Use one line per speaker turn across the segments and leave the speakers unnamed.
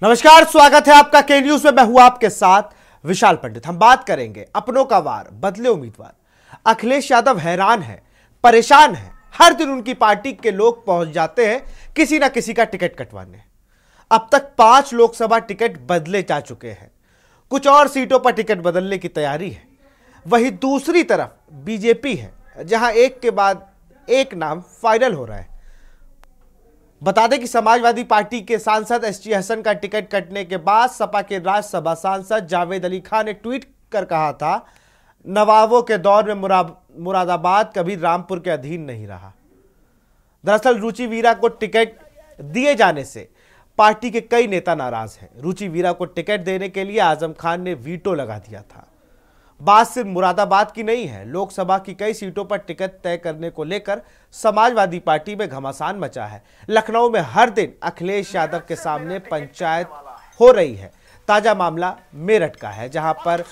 नमस्कार, स्वागत है आपका के न्यूज में। मैं हूं आपके साथ विशाल पंडित। हम बात करेंगे अपनों का वार, बदले उम्मीदवार। अखिलेश यादव हैरान है, परेशान है। हर दिन उनकी पार्टी के लोग पहुंच जाते हैं किसी ना किसी का टिकट कटवाने। अब तक 5 लोकसभा टिकट बदले जा चुके हैं। कुछ और सीटों पर टिकट बदलने की तैयारी है। वहीं दूसरी तरफ बीजेपी है, जहां एक के बाद एक नाम फाइनल हो रहा है। बता दें कि समाजवादी पार्टी के सांसद एसटी हसन का टिकट कटने के बाद सपा के राज्यसभा सांसद जावेद अली खान ने ट्वीट कर कहा था, नवाबों के दौर में मुरादाबाद कभी रामपुर के अधीन नहीं रहा। दरअसल रुचि वीरा को टिकट दिए जाने से पार्टी के कई नेता नाराज हैं। रुचि वीरा को टिकट देने के लिए आजम खान ने वीटो लगा दिया था। बात सिर्फ मुरादाबाद की नहीं है, लोकसभा की कई सीटों पर टिकट तय करने को लेकर समाजवादी पार्टी में घमासान मचा है। लखनऊ में हर दिन अखिलेश यादव के सामने पंचायत हो रही है। ताजा मामला मेरठ का है, जहां पर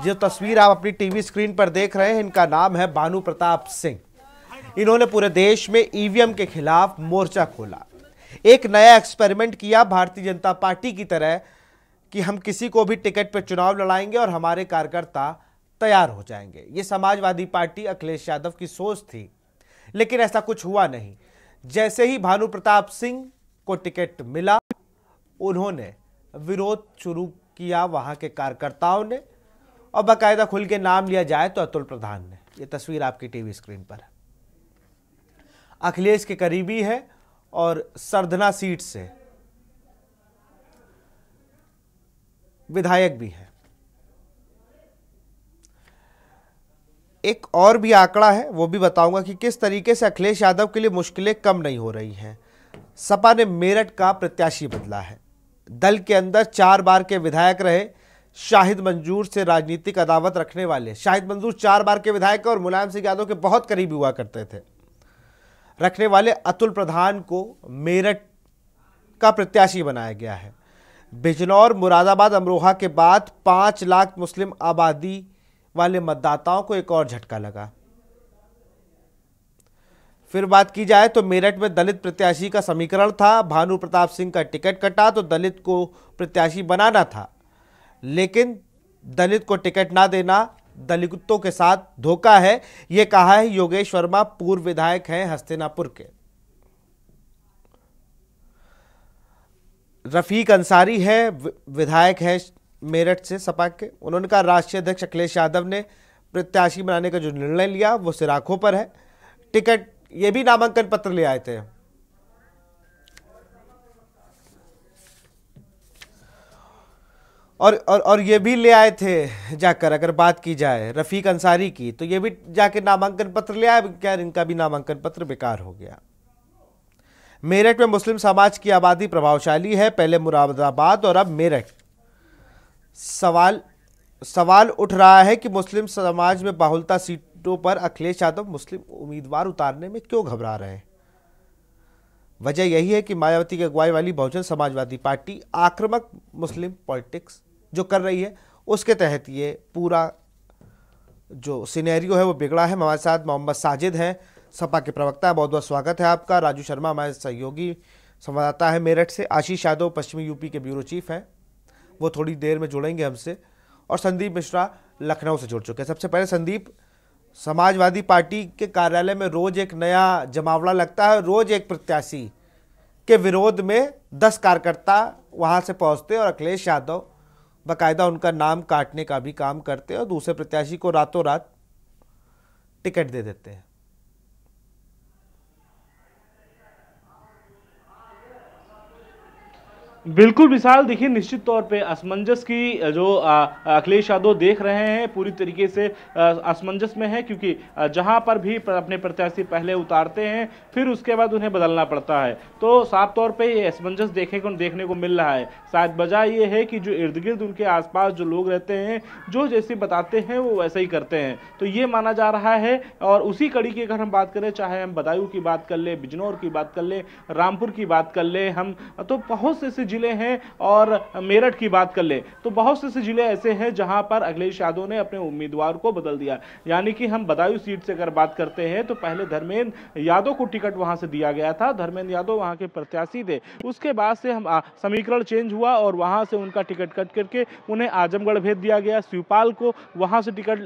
जो तस्वीर आप अपनी टीवी स्क्रीन पर देख रहे हैं, इनका नाम है भानु प्रताप सिंह। इन्होंने पूरे देश में ईवीएम के खिलाफ मोर्चा खोला, एक नया एक्सपेरिमेंट किया भारतीय जनता पार्टी की तरह कि हम किसी को भी टिकट पर चुनाव लड़ाएंगे और हमारे कार्यकर्ता तैयार हो जाएंगे। ये समाजवादी पार्टी अखिलेश यादव की सोच थी, लेकिन ऐसा कुछ हुआ नहीं। जैसे ही भानु प्रताप सिंह को टिकट मिला, उन्होंने विरोध शुरू किया वहां के कार्यकर्ताओं ने, और बाकायदा खुल के नाम लिया जाए तो अतुल प्रधान ने। यह तस्वीर आपकी टीवी स्क्रीन पर है। अखिलेश के करीबी है और सरधना सीट से विधायक भी है। एक और भी आंकड़ा है, वो भी बताऊंगा कि किस तरीके से अखिलेश यादव के लिए मुश्किलें कम नहीं हो रही हैं। सपा ने मेरठ का प्रत्याशी बदला है। दल के अंदर 4 बार के विधायक रहे शाहिद मंजूर से राजनीतिक अदावत रखने वाले, शाहिद मंजूर 4 बार के विधायक और मुलायम सिंह यादव के बहुत करीबी हुआ करते थे, रखने वाले अतुल प्रधान को मेरठ का प्रत्याशी बनाया गया है। बिजनौर, मुरादाबाद, अमरोहा के बाद 5 लाख मुस्लिम आबादी वाले मतदाताओं को एक और झटका लगा। फिर बात की जाए तो मेरठ में दलित प्रत्याशी का समीकरण था। भानु प्रताप सिंह का टिकट कटा तो दलित को प्रत्याशी बनाना था, लेकिन दलित को टिकट ना देना दलितों के साथ धोखा है, यह कहा है योगेश वर्मा, पूर्व विधायक हैं हस्तिनापुर के। रफीक अंसारी है, विधायक है मेरठ से सपा के। उन्होंने कहा राष्ट्रीय अध्यक्ष अखिलेश यादव ने प्रत्याशी बनाने का जो निर्णय लिया वो सिराखों पर है। टिकट, ये भी नामांकन पत्र ले आए थे। और ये भी ले आए थे जाकर, अगर बात की जाए रफीक अंसारी की, तो ये भी जाकर नामांकन पत्र ले आए। क्या इनका भी नामांकन पत्र बेकार हो गया। मेरठ में मुस्लिम समाज की आबादी प्रभावशाली है, पहले मुरादाबाद और अब मेरठ। सवाल उठ रहा है कि मुस्लिम समाज में बाहुलता सीटों पर अखिलेश यादव मुस्लिम उम्मीदवार उतारने में क्यों घबरा रहे हैं। वजह यही है कि मायावती की अगुवाई वाली बहुजन समाजवादी पार्टी आक्रामक मुस्लिम पॉलिटिक्स जो कर रही है, उसके तहत ये पूरा जो सिनेरियो है वो बिगड़ा है। हमारे साथ मोहम्मद साजिद हैं, सपा के प्रवक्ता। बहुत बहुत स्वागत है आपका। राजू शर्मा हमारे सहयोगी संवाददाता है मेरठ से। आशीष यादव पश्चिमी यूपी के ब्यूरो चीफ हैं, वो थोड़ी देर में जुड़ेंगे हमसे। और संदीप मिश्रा लखनऊ से जुड़ चुके हैं। सबसे पहले संदीप, समाजवादी पार्टी के कार्यालय में रोज एक नया जमावड़ा लगता है। रोज एक प्रत्याशी के विरोध में 10 कार्यकर्ता वहां से पहुंचते और अखिलेश यादव बाकायदा उनका नाम काटने का भी काम करते और दूसरे प्रत्याशी को रातों रात टिकट दे देते हैं।
बिल्कुल विशाल, देखिए निश्चित तौर पे असमंजस की जो अखिलेश यादव देख रहे हैं पूरी तरीके से असमंजस में है, क्योंकि जहां पर भी अपने प्रत्याशी पहले उतारते हैं फिर उसके बाद उन्हें बदलना पड़ता है, तो साफ तौर पे ये असमंजस देखने को मिल रहा है। शायद वजह ये है कि जो इर्द गिर्द उनके आसपास जो लोग रहते हैं, जो जैसे बताते हैं वो वैसा ही करते हैं, तो ये माना जा रहा है। और उसी कड़ी की अगर हम बात करें, चाहे हम बदायूं की बात कर ले, बिजनौर की बात कर ले, रामपुर की बात कर ले, हम तो बहुत से जिले हैं और मेरठ की बात कर ले तो बहुत से जिले ऐसे हैं जहां पर अखिलेश यादव ने अपने उम्मीदवार को बदल दिया। यानी कि हम बदायूं सीट से अगर बात करते हैं तो पहले धर्मेंद्र यादव को टिकट वहां से दिया गया था, धर्मेंद्र यादव वहां के प्रत्याशी थे। उसके बाद से हम समीकरण चेंज हुआ और वहां से उनका टिकट कट करके उन्हें आजमगढ़ भेज दिया गया, शिवपाल को वहां से टिकट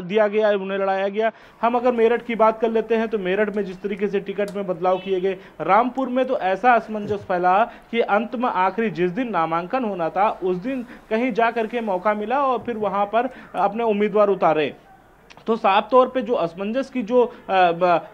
दिया गया, उन्हें लड़ाया गया। हम अगर मेरठ की बात कर लेते हैं तो मेरठ में जिस तरीके से टिकट में बदलाव किए गए, रामपुर में तो ऐसा असमंजस फैला कि अंत में आखिरी जिस दिन नामांकन होना था उस दिन कहीं जा करके मौका मिला और फिर वहां पर अपने उम्मीदवार उतारे। तो साफ तौर पे जो असमंजस की जो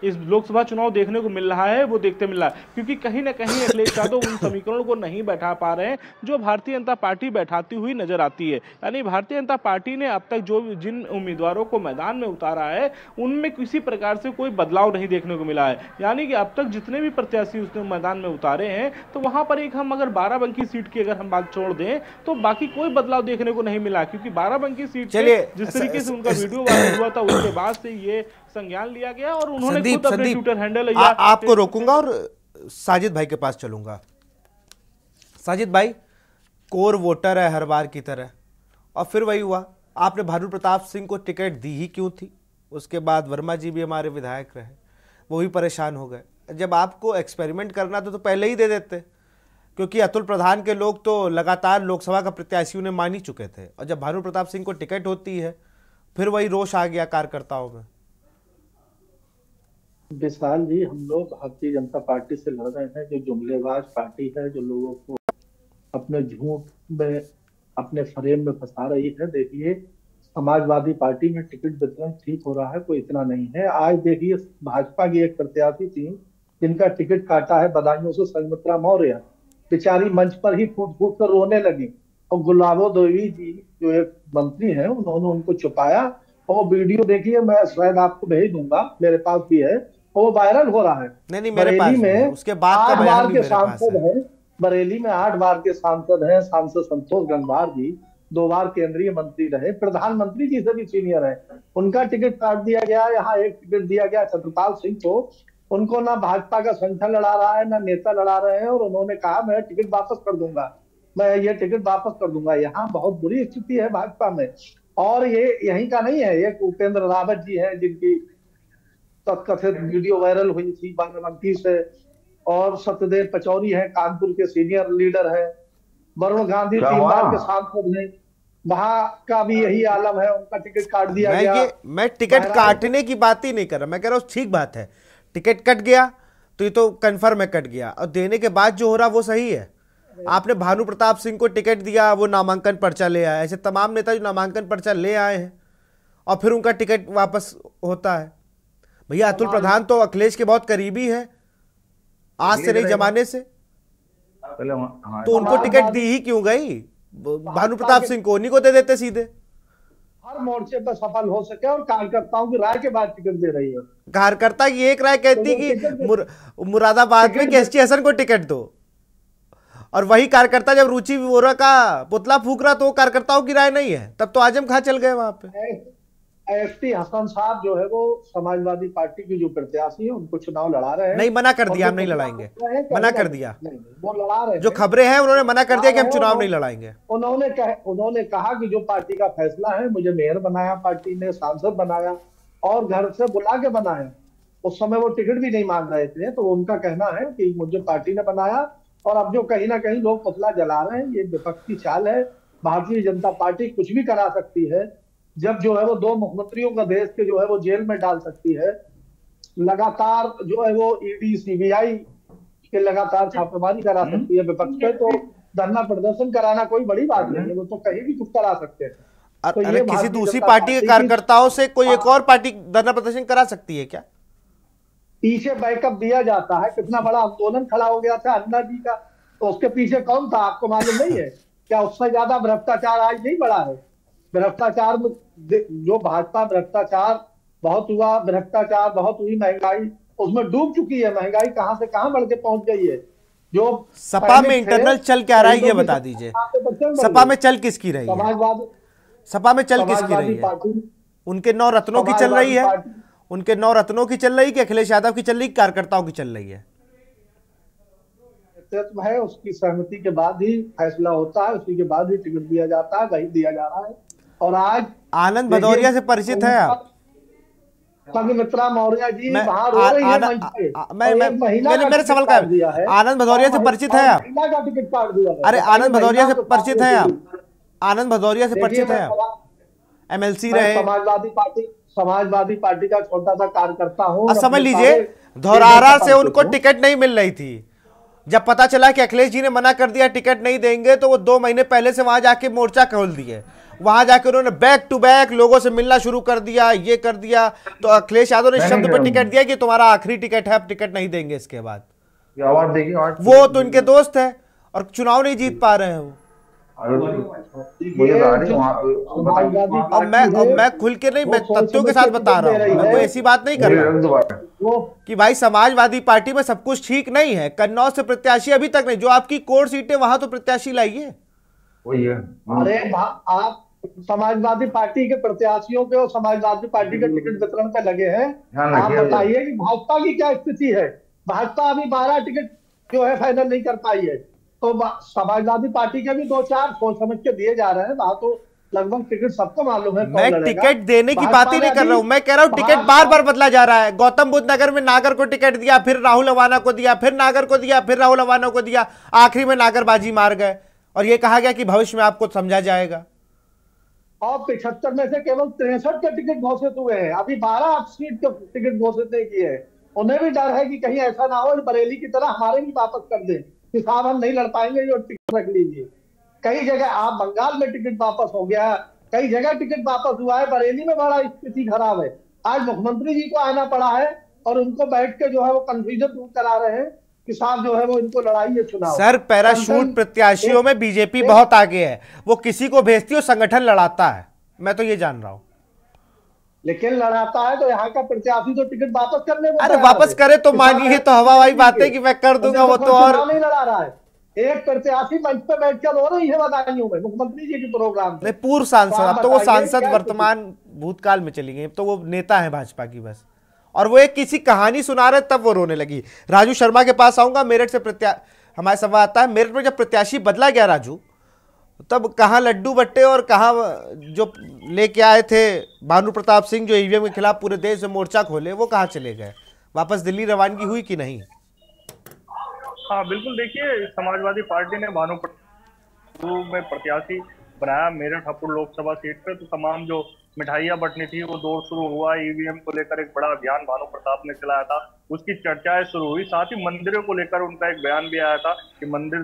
इस लोकसभा चुनाव देखने को मिल रहा है वो देखते मिल रहा है, क्योंकि कहीं ना कहीं अखिलेश यादव उन समीकरणों को नहीं बैठा पा रहे हैं जो भारतीय जनता पार्टी बैठाती हुई नजर आती है। यानी भारतीय जनता पार्टी ने अब तक जो जिन उम्मीदवारों को मैदान में उतारा है उनमें किसी प्रकार से कोई बदलाव नहीं देखने को मिला है। यानी कि अब तक जितने भी प्रत्याशी उसने मैदान में उतारे हैं तो वहां पर एक हम अगर बाराबंकी सीट की अगर हम बात छोड़ दें तो बाकी कोई बदलाव देखने को नहीं मिला, क्योंकि बाराबंकी सीट जिस तरीके से उनका वीडियो वायरल हुआ था उसके बाद से ये संज्ञान लिया गया और उन्होंने खुद अपने ट्विटर हैंडल
आपको रोकूंगा और साजिद भाई के पास चलूंगा। साजिद भाई कोर वोटर है हर बार की तरह, और फिर वही हुआ, आपने भानु प्रताप सिंह को टिकट दी ही क्यों थी? उसके बाद वर्मा जी भी हमारे विधायक रहे, वो भी परेशान हो गए। जब आपको एक्सपेरिमेंट करना था तो पहले ही दे देते, क्योंकि अतुल प्रधान के लोग तो लगातार लोकसभा का प्रत्याशी उन्हें मान ही चुके थे, और जब भानु प्रताप सिंह को टिकट होती है फिर वही रोष आ गया कार्यकर्ताओं में।
विशाल जी, हम लोग भारतीय जनता पार्टी से लड़ रहे हैं, जो जुमलेबाज पार्टी है, जो लोगों को अपने झूठ में अपने फ्रेम में फंसा रही है। देखिए, समाजवादी पार्टी में टिकट वितरण ठीक हो रहा है, कोई इतना नहीं है। आज देखिए, भाजपा की एक प्रत्याशी थी जिनका टिकट काटा है बदायूं से, संगमित्रा मौर्य, बेचारी मंच पर ही फूट फूट कर रोने लगी, और गुलाबो देवी जी जो एक मंत्री हैं उन्होंने उनको छुपाया। और वीडियो देखिए, मैं शायद आपको भेज दूंगा, मेरे पास भी है, वो वायरल हो रहा है।
नहीं, मेरे पास में उसके बाद का बयान भी मेरे पास है।
बरेली में 8 बार के सांसद हैं, सांसद संतोष गंगवार जी 2 बार केंद्रीय मंत्री रहे, प्रधानमंत्री जी से भी सीनियर है, उनका टिकट काट दिया गया। यहाँ एक टिकट दिया गया छत्रपाल सिंह को, उनको ना भाजपा का संगठन लड़ा रहा है ना नेता लड़ा रहे हैं, और उन्होंने कहा मैं टिकट वापस कर दूंगा, मैं ये टिकट वापस कर दूंगा। यहाँ बहुत बुरी स्थिति है भाजपा में। और ये यहीं का नहीं है, एक उपेंद्र रावत जी हैं जिनकी तत्कथित वीडियो वायरल हुई थी बाराबंकी से, और सत्यदेव पचौरी हैं, कानपुर के सीनियर लीडर हैं, वरुण गांधी 3 बार के सांसद हैं, वहां का भी यही आलम है, उनका टिकट काट दिया गया।
मैं टिकट काटने की बात ही नहीं कर रहा, मैं कह रहा हूँ ठीक बात है, टिकट कट गया तो ये तो कन्फर्म है कट गया, और देने के बाद जो हो रहा वो सही है। आपने भानु प्रताप सिंह को टिकट दिया, वो नामांकन पर्चा ले आए, ऐसे तमाम नेता जो नामांकन पर्चा ले आए हैं और फिर उनका टिकट वापस होता है। भैया अतुल प्रधान तो अखिलेश के बहुत करीबी है, आज से नहीं जमाने से, तो उनको टिकट दी ही क्यों गई? भानु प्रताप सिंह को उन्हीं को दे देते सीधे,
हर मोर्चे पर सफल हो सके, और कार्यकर्ताओं की राय के बाद टिकट दे रही है।
कार्यकर्ता की एक राय कहती कि मुरादाबाद में केएसटी हसन को टिकट दो, और वही कार्यकर्ता जब रुचि वोरा का पुतला फूक रहा तो वो कार्यकर्ताओं की राय नहीं है, तब तो आजम खां चल गए वहां पे।
एसटी हसन साहब जो है वो समाजवादी पार्टी की जो प्रत्याशी है उनको चुनाव लड़ा रहे हैं।
नहीं, मना कर दिया, हम नहीं लड़ाएंगे, मना कर दिया,
वो लड़ा रहे हैं।
जो खबरें हैं उन्होंने मना कर दिया कि हम चुनाव नहीं लड़ाएंगे।
उन्होंने कहा कि जो पार्टी का फैसला है, मुझे मेयर बनाया पार्टी ने, सांसद बनाया और घर से बुला के बनाया, उस समय वो टिकट भी नहीं मांग रहे थे, तो उनका कहना है कि मुझे पार्टी ने बनाया, और अब जो कहीं ना कहीं लोग पुतला जला रहे हैं, ये विपक्ष की चाल है। भारतीय जनता पार्टी कुछ भी करा सकती है, जब जो है वो 2 मुख्यमंत्रियों का देश के जो है वो जेल में डाल सकती है, लगातार जो है वो ईडी सीबीआई के लगातार छापेमारी करा सकती है विपक्ष पे, तो धरना प्रदर्शन कराना कोई बड़ी बात नहीं है, वो तो कहीं भी कुछ करा सकते हैं।
तो अरे किसी दूसरी पार्टी के कार्यकर्ताओं से कोई एक और पार्टी धरना प्रदर्शन करा सकती है क्या?
पीछे बैकअप दिया जाता है, कितना बड़ा आंदोलन खड़ा हो गया था अन्ना जी का, तो उसके पीछे कौन था आपको मालूम नहीं है क्या? उससे ज्यादा भ्रष्टाचार आज नहीं बढ़ा है। भ्रष्टाचार में जो भाजपा, भ्रष्टाचार बहुत हुआ, भ्रष्टाचार बहुत हुई, महंगाई उसमें डूब चुकी है, महंगाई कहां से कहां बढ़ के पहुंच गई है। जो
सपा में इंटरनल चल क्या रहा है ये बता दीजिए, सपा में चल किसकी रही है? सपा में चल किसकी रही है? उनके 9 रत्नों की चल रही है, उनके 9 रत्नों की चल रही कि अखिलेश यादव की चल रही, कार्यकर्ताओं की चल रही है?
व्यक्तित्व है, उसकी सहमति के बाद ही फैसला होता है, उसी के बाद ही टिकट दिया जाता है, वही दिया जा रहा है। और आज
आनंद भदौरिया से परिचित है आप?
संघमित्रा मौर्य जी
मैं
वहां रो रही है मंच पे, और एक महिला का
मेरे
टिकट
सवाल का
काट दिया है।
आनंद भदौरिया से परिचित है आप?
महिला का टिकट काट दिया है।
अरे आनंद भदौरिया से परिचित है आप? आनंद भदौरिया से
देखिए,
परिचित है आप? एमएलसी रहे।
समाजवादी पार्टी का छोटा सा कार्यकर्ता हूँ।
अब समझ लीजिए, धौरारा से उनको टिकट नहीं मिल रही थी। जब पता चला कि अखिलेश जी ने मना कर दिया, टिकट नहीं देंगे, तो वो 2 महीने पहले से वहां जाके मोर्चा खोल दिए। वहां जाकर उन्होंने बैक टू बैक लोगों से मिलना शुरू कर दिया, ये कर दिया। तो अखिलेश यादव ने शब्द पर टिकट दिया कि तुम्हारा आखिरी टिकट है, अब टिकट नहीं देंगे इसके बाद। वो तो इनके दोस्त है और चुनाव नहीं जीत पा रहे हैं वो। और मैं खुल के नहीं, मैं तथ्यों के साथ बता रहा हूँ, मैं कोई ऐसी बात नहीं कर रहा कि भाई समाजवादी पार्टी में सब कुछ ठीक नहीं है। कन्नौज से प्रत्याशी अभी तक नहीं, जो आपकी कोर सीटें वहां तो प्रत्याशी लाइए।
अरे आप समाजवादी पार्टी के प्रत्याशियों के और समाजवादी पार्टी के टिकट वितरण पे लगे हैं। आप बताइए कि भाजपा की क्या स्थिति है? भाजपा अभी 12 टिकट जो है फाइनल नहीं कर पाई है। तो समाजवादी पार्टी के भी 2-4 सोच समझ के दिए जा रहे हैं। वहां तो लगभग टिकट सबको मालूम है।
मैं टिकट देने की बात ही नहीं कर रहा हूं, मैं कह रहा हूं टिकट बार बार बदला जा रहा है। गौतम बुद्ध नगर में नागर को टिकट दिया, फिर राहुल अवाना को दिया, फिर नागर को दिया, फिर राहुल अवाना को दिया, आखिरी में नागरबाजी मार गए और ये कहा गया कि भविष्य में आपको समझा जाएगा।
और 75 में से केवल 63 के टिकट घोषित हुए हैं। अभी 12 सीट के टिकट घोषित नहीं किए हैं। उन्हें भी डर है कि कहीं ऐसा ना हो बरेली की तरह हमारे भी वापस कर दें कि साहब हम नहीं लड़ पाएंगे, जो टिकट रख लीजिए। कई जगह आप बंगाल में टिकट वापस हो गया, कई जगह टिकट वापस हुआ है। बरेली में बड़ा स्थिति खराब है। आज मुख्यमंत्री जी को आना पड़ा है और उनको बैठ के जो है वो कंफ्यूजन दूर करा रहे हैं कि साहब जो है वो इनको लड़ाई है चुनाव।
सर पैराशूट प्रत्याशियों में बीजेपी बहुत आगे है। वो किसी को भेजती है, संगठन लड़ाता है, मैं तो ये जान रहा हूं।
लेकिन लड़ाता है तो यहाँ का प्रत्याशी तो टिकट वापस करने को
अरे वापस करे तो मानिए, तो हवाई बात है कि मैं कर दूंगा, वो तो और
नहीं लड़ा रहा है। एक प्रत्याशी मंच पे बैठकर रो रही है बदायूं में मुख्यमंत्री जी के प्रोग्राम
नहीं, पूर्व सांसद। अब तो वो सांसद वर्तमान भूतकाल में चली गई, तो वो नेता है भाजपा की बस। और वो एक किसी कहानी सुना रहे तब वो रोने लगी। राजू शर्मा के पास आऊंगा, मेरठ से हमारे संवाददाता है। मेरठ में जब प्रत्याशी बदला गया राजू, तब कहाँ लड्डू बट्टे और कहाँ जो लेके आए थे भानु प्रताप सिंह जो ईवीएम के खिलाफ पूरे देश में मोर्चा खोले, वो कहाँ चले गए? वापस दिल्ली रवानगी हुई कि नहीं?
हाँ बिल्कुल, देखिए समाजवादी पार्टी ने भानु में प्रत्याशी बनाया मेरठ हपुर लोकसभा सीट पे। तो तमाम जो मिठाइयां बंटनी थी वो दौर शुरू हुआ। ईवीएम को लेकर एक बड़ा अभियान भानु प्रताप ने चलाया था, उसकी चर्चाएं शुरू हुई। साथ ही मंदिरों को लेकर उनका एक बयान भी आया था कि मंदिर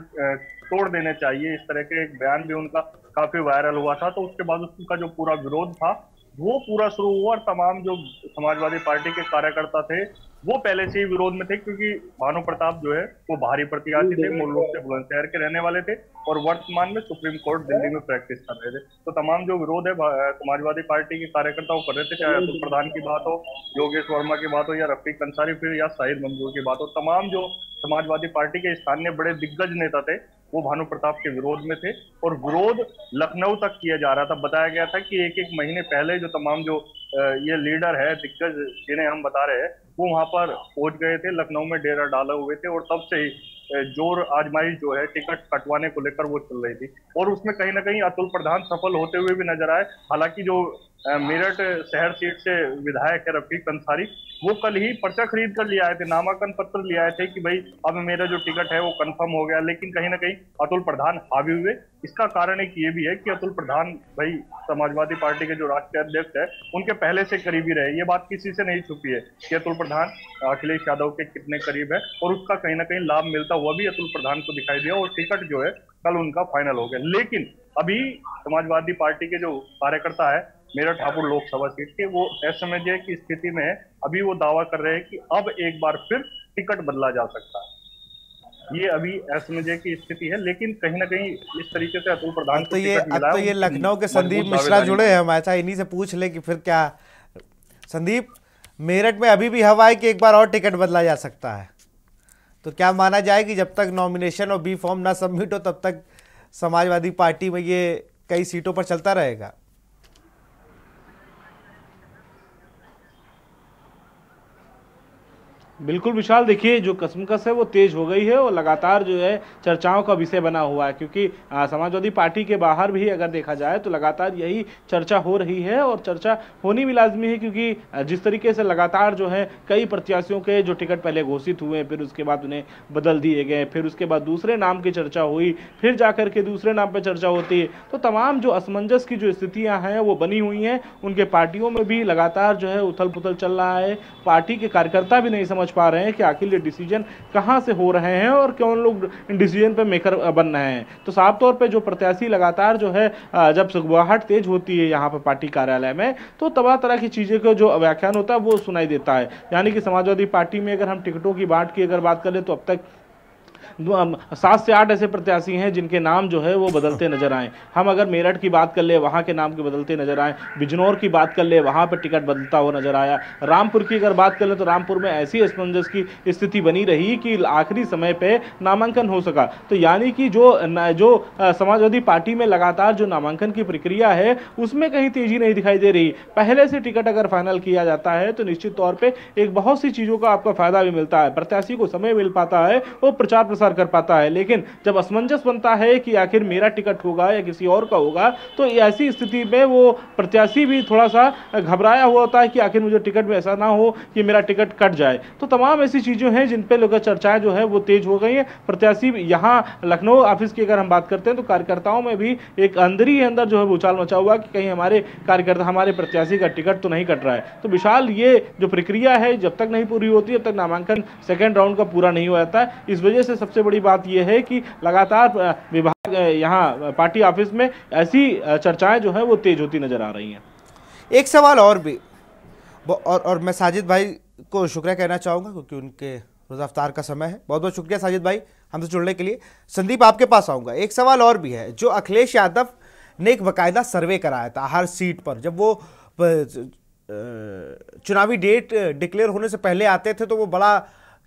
तोड़ देने चाहिए, इस तरह के एक बयान भी उनका काफी वायरल हुआ था। तो उसके बाद उसका जो पूरा विरोध था वो पूरा शुरू हुआ और तमाम जो समाजवादी पार्टी के कार्यकर्ता थे वो पहले से ही विरोध में थे, क्योंकि भानु प्रताप जो है वो बाहरी प्रत्याशी थे, मूल रूप से बुलंदशहर के रहने वाले थे और वर्तमान में सुप्रीम कोर्ट दिल्ली में प्रैक्टिस कर रहे थे। तो तमाम जो विरोध है समाजवादी पार्टी के कार्यकर्ता कर रहे थे, चाहे अतुल प्रधान की बात हो, योगेश वर्मा की बात हो, या रफीक अंसारी फिर या शाहिद मंजूर की बात हो, तमाम जो समाजवादी पार्टी के स्थानीय बड़े दिग्गज नेता थे वो भानु प्रताप के विरोध में थे और विरोध लखनऊ तक किया जा रहा था। बताया गया था कि एक महीने पहले जो तमाम जो ये लीडर है दिग्गज जिन्हें हम बता रहे हैं वो वहां पर पहुंच गए थे, लखनऊ में डेरा डाले हुए थे और तब से ही जोर आजमाइश जो है टिकट कटवाने को लेकर वो चल रही थी। और उसमें कहीं ना कहीं अतुल प्रधान सफल होते हुए भी नजर आए। हालांकि जो मेरठ शहर सीट से विधायक है रफीक अंसारी, वो कल ही पर्चा खरीद कर ले आए थे, नामांकन पत्र ले आए थे कि भाई अब मेरा जो टिकट है वो कंफर्म हो गया। लेकिन कहीं ना कहीं अतुल प्रधान हावी हुए। इसका कारण एक ये भी है कि अतुल प्रधान भाई समाजवादी पार्टी के जो राष्ट्रीय अध्यक्ष है उनके पहले से करीबी रहे। ये बात किसी से नहीं छुपी है कि अतुल प्रधान अखिलेश यादव के कितने करीब है और उसका कहीं ना कहीं लाभ मिलता हुआ भी अतुल प्रधान को दिखाई दिया और टिकट जो है कल उनका फाइनल हो गया। लेकिन अभी समाजवादी पार्टी के जो कार्यकर्ता है मेरठ हापुड़ लोकसभा सीट के, वो असमंजस की स्थिति में है। अभी वो दावा कर रहे हैं कि अब एक बार फिर टिकट बदला जा सकता है। ये अभी असमंजस की स्थिति है, लेकिन कहीं ना कहीं इस तरीके से अतुल प्रधान को टिकट मिला है।
तो ये लखनऊ के संदीप मिश्रा जुड़े हैं हमारे साथ, इन्हीं से पूछ ले कि फिर क्या संदीप, मेरठ में अभी भी हवा है कि एक बार और टिकट बदला जा सकता है? तो क्या माना जाए कि जब तक नॉमिनेशन और बी फॉर्म ना सबमिट हो तब तक समाजवादी पार्टी में ये कई सीटों पर चलता रहेगा?
बिल्कुल विशाल, देखिए जो कसमकस है वो तेज हो गई है और लगातार जो है चर्चाओं का विषय बना हुआ है, क्योंकि समाजवादी पार्टी के बाहर भी अगर देखा जाए तो लगातार यही चर्चा हो रही है और चर्चा होनी भी लाजमी है, क्योंकि जिस तरीके से लगातार जो है कई प्रत्याशियों के जो टिकट पहले घोषित हुए, फिर उसके बाद उन्हें बदल दिए गए, फिर उसके बाद दूसरे नाम की चर्चा हुई, फिर जाकर के दूसरे नाम पर चर्चा होती है, तो तमाम जो असमंजस की जो स्थितियां हैं वो बनी हुई हैं। उनके पार्टियों में भी लगातार जो है उथल पुथल चल रहा है। पार्टी के कार्यकर्ता भी नहीं समझ पा रहे हैं कि आखिर ये डिसीजन कहां से हो रहे हैं और कौन लोग इन डिसीजन पे मेकर बन रहे हैं। तो साफ तौर पे जो प्रत्याशी लगातार जो है जब सुगबुगाहट तेज होती है यहाँ पे पार्टी कार्यालय में, तो तरह तरह की चीजें का जो व्याख्यान होता है वो सुनाई देता है। यानी कि समाजवादी पार्टी में अगर हम टिकटों की बात की अगर बात करें तो अब तक 7 से 8 ऐसे प्रत्याशी हैं जिनके नाम जो है वो बदलते नजर आए। हम अगर मेरठ की बात कर ले, वहां के नाम के बदलते नजर आए। बिजनौर की बात कर ले, वहां पर टिकट बदलता हुआ नजर आया। रामपुर की अगर बात कर ले तो रामपुर में ऐसी असमंजस की स्थिति बनी रही कि आखिरी समय पे नामांकन हो सका। तो यानी कि जो समाजवादी पार्टी में लगातार जो नामांकन की प्रक्रिया है उसमें कहीं तेजी नहीं दिखाई दे रही। पहले से टिकट अगर फाइनल किया जाता है तो निश्चित तौर पर एक बहुत सी चीजों का आपका फायदा भी मिलता है, प्रत्याशी को समय मिल पाता है, वो प्रचार प्रसार कर पाता है। लेकिन जब असमंजस बनता है कि आखिर मेरा टिकट होगा या किसी और का होगा, तो ऐसी स्थिति में वो प्रत्याशी भी थोड़ा सा घबराया हुआ होता है कि आखिर मुझे टिकट में ऐसा ना हो कि मेरा टिकट कट जाए। तो तमाम ऐसी चीजें हैं जिन पे लोग चर्चाएं जो है वो तेज हो गई हैं। प्रत्याशी यहाँ लखनऊ ऑफिस की अगर हम बात करते हैं तो कार्यकर्ताओं में भी एक अंदर जो है उछाल मचा हुआ कि कहीं हमारे कार्यकर्ता, हमारे प्रत्याशी का टिकट तो नहीं कट रहा है। तो विशाल, ये जो प्रक्रिया है जब तक नहीं पूरी होती तब तक नामांकन सेकेंड राउंड का पूरा नहीं हो जाता है। इस वजह से सबसे बड़ी बात यह है कि लगातार विभाग यहाँ पार्टी ऑफिस में ऐसी चर्चाएं जो है वो तेज होती नजर आ रही हैं।
एक सवाल और भी, और मैं साजिद भाई को शुक्रिया कहना चाहूंगा क्योंकि उनके रोज़ा अफ्तार का समय है। बहुत बहुत शुक्रिया साजिद भाई हमसे जुड़ने के लिए। संदीप, आपके पास आऊंगा। एक सवाल और भी है, जो अखिलेश यादव ने एक बाकायदा सर्वे कराया था हर सीट पर, जब वो चुनावी डेट डिक्लेयर होने से पहले आते थे तो वो बड़ा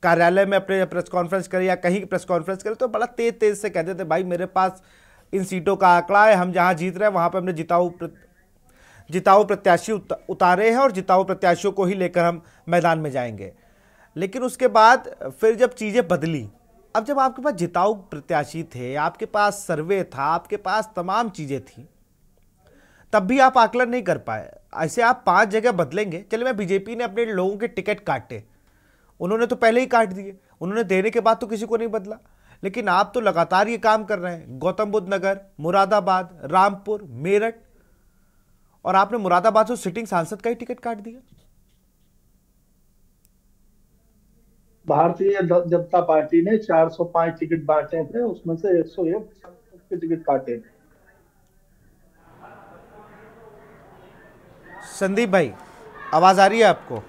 कार्यालय में अपने प्रेस कॉन्फ्रेंस करे या कहीं प्रेस कॉन्फ्रेंस करे तो बड़ा तेज से कहते थे, भाई मेरे पास इन सीटों का आंकड़ा है, हम जहां जीत रहे हैं वहां पे हमने जिताऊ प्रत्याशी उतारे हैं और जिताऊ प्रत्याशियों को ही लेकर हम मैदान में जाएंगे। लेकिन उसके बाद फिर जब चीज़ें बदली, अब जब आपके पास जिताऊ प्रत्याशी थे, आपके पास सर्वे था, आपके पास तमाम चीज़ें थी, तब भी आप आकलन नहीं कर पाए। ऐसे आप 5 जगह बदलेंगे। चलिए, मैं बीजेपी ने अपने लोगों के टिकट काटे, उन्होंने तो पहले ही काट दिए, उन्होंने देने के बाद तो किसी को नहीं बदला। लेकिन आप तो लगातार ये काम कर रहे हैं। गौतम बुद्ध नगर, मुरादाबाद, रामपुर, मेरठ, और आपने मुरादाबाद से सिटिंग सांसद का ही टिकट काट दिया।
भारतीय जनता पार्टी ने 405 टिकट बांटे थे, उसमें से 101 के टिकट काटे।
संदीप भाई, आवाज आ रही है आपको?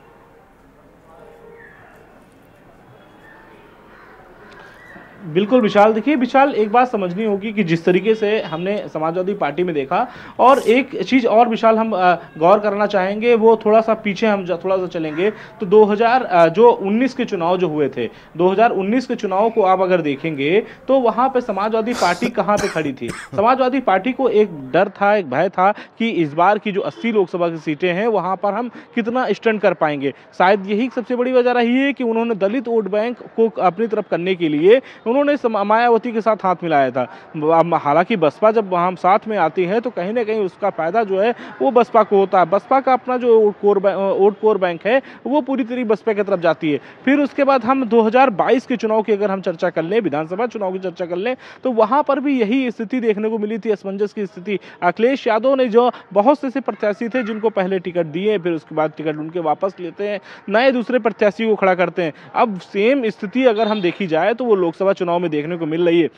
बिल्कुल विशाल, देखिए विशाल, एक बात समझनी होगी कि जिस तरीके से हमने समाजवादी पार्टी में देखा, और एक चीज़ और विशाल हम गौर करना चाहेंगे, वो थोड़ा सा पीछे हम थोड़ा सा चलेंगे तो 2019 के चुनाव जो हुए थे, 2019 के चुनाव को आप अगर देखेंगे तो वहाँ पे समाजवादी पार्टी कहाँ पे खड़ी थी। समाजवादी पार्टी को एक डर था, एक भय था कि इस बार की जो 80 लोकसभा की सीटें हैं वहाँ पर हम कितना स्टैंड कर पाएंगे। शायद यही सबसे बड़ी वजह रही है कि उन्होंने दलित वोट बैंक को अपनी तरफ करने के लिए उन्होंने मायावती के साथ हाथ मिलाया था। हालांकि बसपा जब वहाँ साथ में आती है तो कहीं ना कहीं उसका फायदा जो है वो बसपा को होता है। बसपा का अपना जो वोट कोर बैंक है वो पूरी तरह बसपा की तरफ जाती है। फिर उसके बाद हम 2022 के चुनाव की अगर हम चर्चा कर लें, विधानसभा चुनाव की चर्चा कर लें, तो वहां पर भी यही स्थिति देखने को मिली थी, असमंजस की स्थिति। अखिलेश यादव ने जो बहुत से प्रत्याशी थे जिनको पहले टिकट दिए, फिर उसके बाद टिकट उनके वापस लेते हैं, नए दूसरे प्रत्याशी को खड़ा करते हैं। अब सेम स्थिति अगर हम देखी जाए तो वो लोकसभा चुनाव में देखने को मिल रही है।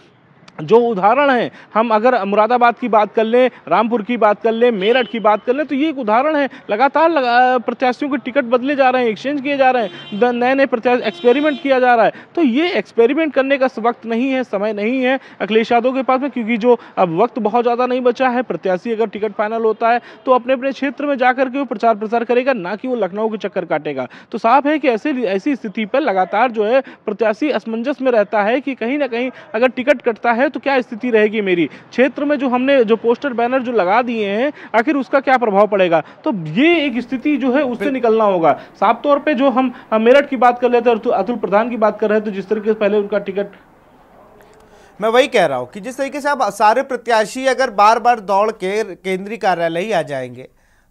जो उदाहरण है, हम अगर मुरादाबाद की बात कर लें, रामपुर की बात कर लें, मेरठ की बात कर लें, तो ये एक उदाहरण है। लगातार प्रत्याशियों के टिकट बदले जा रहे हैं, एक्सचेंज किए जा रहे हैं, नए नए प्रत्याशी, एक्सपेरिमेंट किया जा रहा है। तो ये एक्सपेरिमेंट करने का वक्त नहीं है, समय नहीं है अखिलेश यादव के पास में, क्योंकि जो अब वक्त बहुत ज़्यादा नहीं बचा है। प्रत्याशी अगर टिकट फाइनल होता है तो अपने अपने क्षेत्र में जाकर के वो प्रचार प्रसार करेगा, ना कि वो लखनऊ के चक्कर काटेगा। तो साफ है कि ऐसी स्थिति पर लगातार जो है प्रत्याशी असमंजस में रहता है कि कहीं ना कहीं अगर टिकट कटता है है तो क्या स्थिति रहेगी मेरी, क्षेत्र में जो हमने जो पोस्टर बैनर जो लगा दिए हैं आखिर उसका क्या प्रभाव पड़ेगा। तो ये एक स्थिति जो है उससे निकलना होगा। साफ तौर पे जो हम मेरठ की बात कर लेते हैं और अतुल प्रधान की बात कर रहे थे, तो जिस तरीके से पहले उनका टिकट,
मैं वही कह रहा हूं कि जिस तरीके से अब सारे प्रत्याशी अगर बार बार दौड़ के केंद्रीय कार्यालय ही आ जाएंगे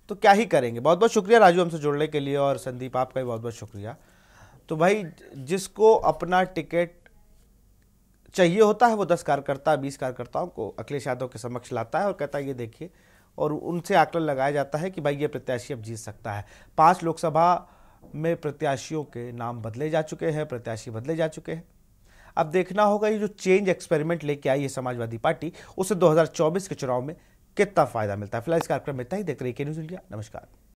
तो क्या ही करेंगे। बहुत बहुत शुक्रिया राजू हमसे जुड़ने के लिए, और संदीप आपका भी बहुत बहुत शुक्रिया। तो भाई जिसको अपना टिकट चाहिए होता है वो 10 कार्यकर्ता 20 कार्यकर्ताओं को अखिलेश यादव के समक्ष लाता है और कहता है ये देखिए, और उनसे आकलन लगाया जाता है कि भाई ये प्रत्याशी अब जीत सकता है। 5 लोकसभा में प्रत्याशियों के नाम बदले जा चुके हैं, प्रत्याशी बदले जा चुके हैं। अब देखना होगा ये जो चेंज एक्सपेरिमेंट लेके आई है समाजवादी पार्टी, उससे 2024 के चुनाव में कितना फायदा मिलता है। फिलहाल इस कार्यक्रम में इतना ही। देखते रहिए के न्यूज़ इंडिया। नमस्कार।